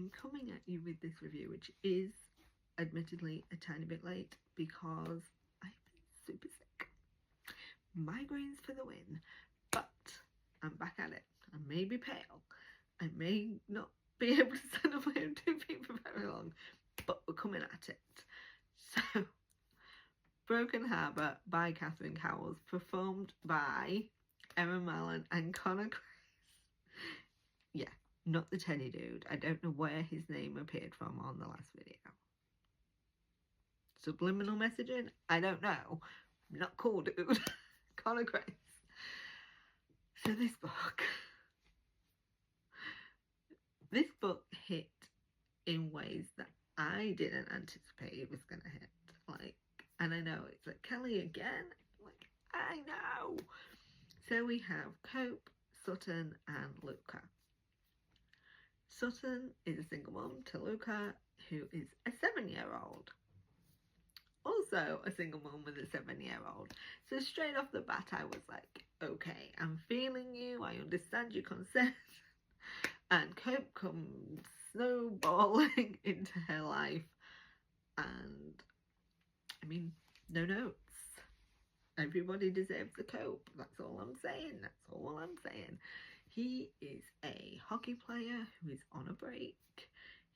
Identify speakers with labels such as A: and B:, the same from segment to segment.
A: in coming at you with this review, which is admittedly a tiny bit late because I've been super sick. Migraines for the win, but I'm back at it. I may be pale. I may not be able to stand on my own 2 feet for very long, but we're coming at it. So, Broken Harbour by Catherine Cowles, performed by Erin Mallon and Connor Chris. Yeah, not the Teddy dude. I don't know where his name appeared from on the last video. Subliminal messaging? I don't know. Not cool, dude. Connor Chris. So this book hit in ways that I didn't anticipate it was going to hit. Like, and I know it's like, Kelly again? Like, I know. So we have Cope, Sutton and Luca. Sutton is a single mom to Luca, who is a 7-year-old. Also a single mom with a 7-year-old. So straight off the bat I was like, okay, I'm feeling you, I understand your concern. And Cope comes snowballing into her life, and I mean, no notes. Everybody deserves a Cope. That's all I'm saying. That's all I'm saying. He is a hockey player who is on a break.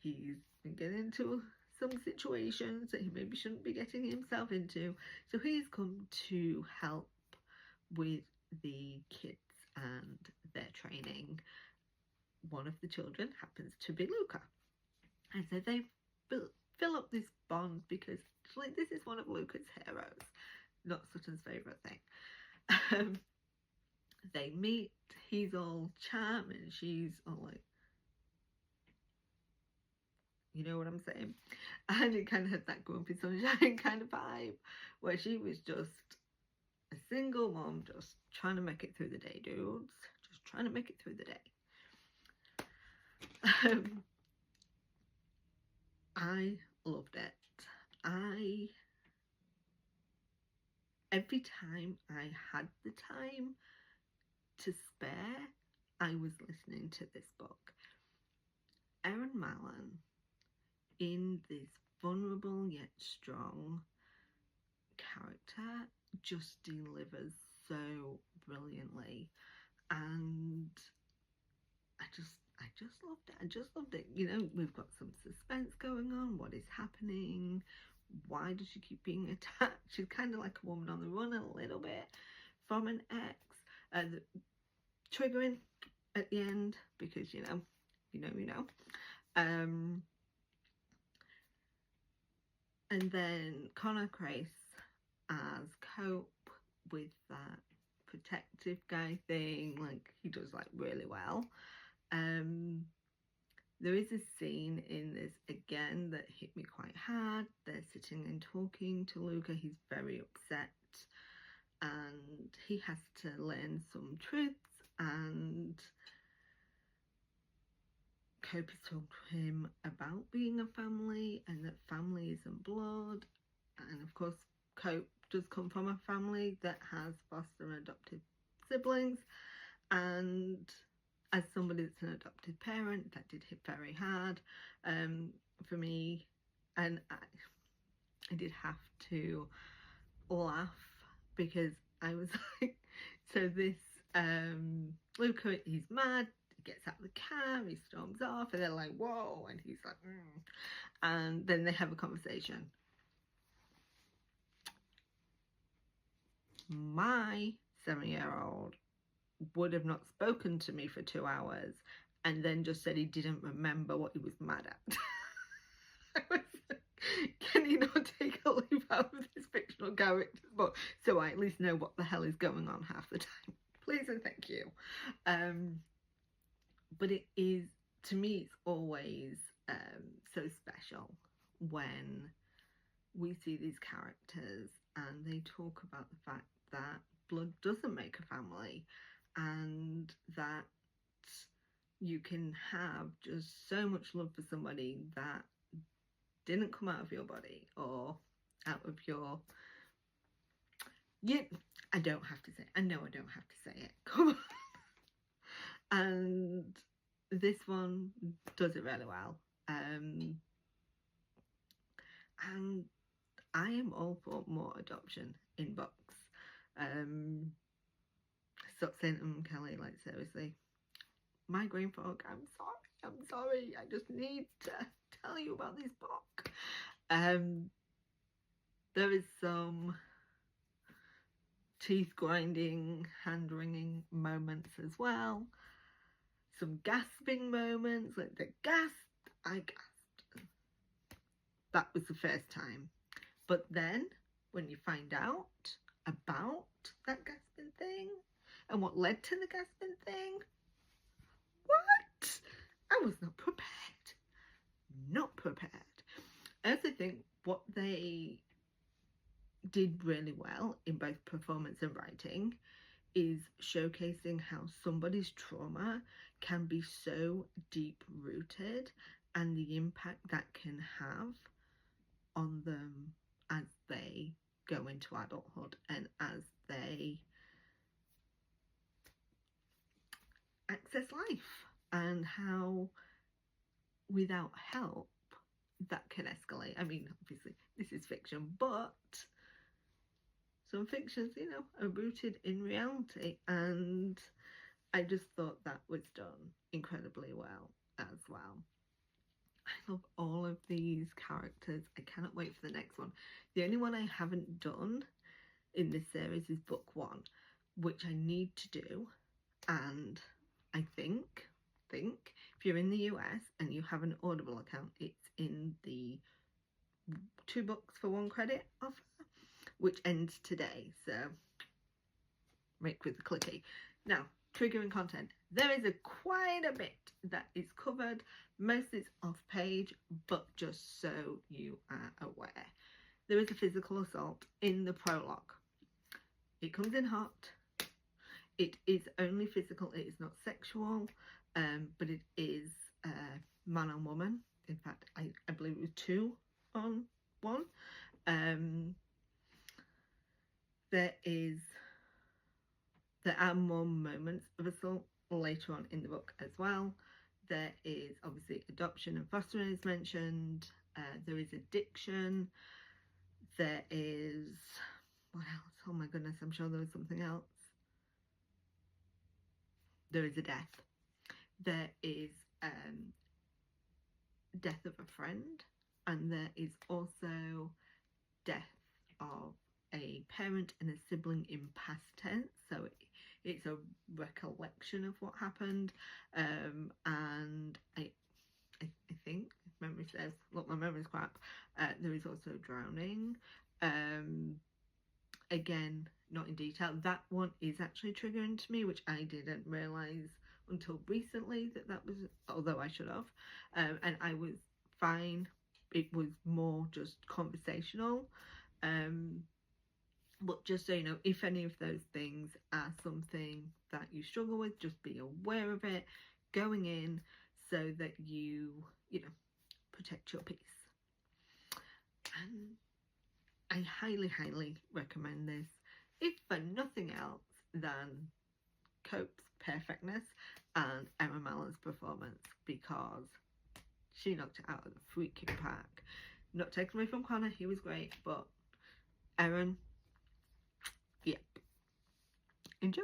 A: He's been getting into some situations that he maybe shouldn't be getting himself into. So he's come to help with the kids and their training. One of the children happens to be Luca. And so they fill up this bond because like, this is one of Luca's heroes, not Sutton's favourite thing. They meet, he's all charm and she's all like, you know what I'm saying? And it kind of had that grumpy sunshine kind of vibe, where she was just a single mom, just trying to make it through the day, dudes. Just trying to make it through the day. I loved it. Every time I had the time to spare, I was listening to this book. Erin Mallon, in this vulnerable yet strong character, just delivers so brilliantly, and I just loved it. I just loved it. You know, we've got some suspense going on. What is happening? Why does she keep being attacked? She's kind of like a woman on the run a little bit from an ex. Triggering at the end because you know. And then Connor Chris as Cope with that protective guy thing, like he does like really well. There is a scene in this again that hit me quite hard. They're sitting and talking to Luca. He's very upset and he has to learn some truths, and Cope is talking to him about being a family and that family isn't blood. And of course Cope does come from a family that has foster and adopted siblings, and as somebody that's an adopted parent, that did hit very hard for me, and I did have to laugh because I was like, so this Luca, he's mad, he gets out of the car, he storms off, and they're like, whoa, and he's like, and then they have a conversation. My 7-year-old would have not spoken to me for 2 hours and then just said he didn't remember what he was mad at. I was like, can you not take a leaf out of this fictional character's book so I at least know what the hell is going on half the time? Please and thank you. But it is, to me, it's always so special when we see these characters and they talk about the fact that blood doesn't make a family, and that you can have just so much love for somebody that didn't come out of your body or out of your... I don't have to say it. I know I don't have to say it. Come on. And this one does it really well. And I am all for more adoption in books. Stop saying Kelly, like seriously. Migraine Fog, I'm sorry. I just need to tell you about this book. There is some teeth grinding, hand wringing moments as well. Some gasping moments, like I gasped. That was the first time. But then, when you find out about that gasping thing, and what led to the gasping thing, what? I was not prepared. Not prepared. I also think what they did really well in both performance and writing is showcasing how somebody's trauma can be so deep rooted and the impact that can have on them as they go into adulthood and as they access life, and how without help that can escalate. I mean, obviously this is fiction, but some fictions, you know, are rooted in reality, and I just thought that was done incredibly well as well. I love all of these characters. I cannot wait for the next one. The only one I haven't done in this series is book 1, which I need to do, and I think if you're in the US and you have an Audible account, it's in the 2 books for 1 credit offer, which ends today, so make with the clicky. Now, triggering content. There is quite a bit that is covered. Most is off page, but just so you are aware. There is a physical assault in the prologue. It comes in hot. It is only physical, it is not sexual, but it is man on woman. In fact, I believe it was 2 on 1. There are more moments of assault later on in the book as well. There is obviously adoption and fostering is mentioned. There is addiction. There is, what else? Oh my goodness, I'm sure there was something else. There is a death. There is death of a friend, and there is also death of a parent and a sibling in past tense, so it's a recollection of what happened. And I think, if memory serves, look, my memory's crap, there is also drowning. Again, not in detail. That one is actually triggering to me, which I didn't realise until recently that was, although I should have. And I was fine. It was more just conversational. But just so you know, if any of those things are something that you struggle with, just be aware of it going in, so that you know, protect your peace. And I highly recommend this, if for nothing else than Cope's perfectness and Emma Mallon's performance, because she knocked it out of the freaking park. Not taking away from Connor, he was great, but Erin, yep. Enjoy.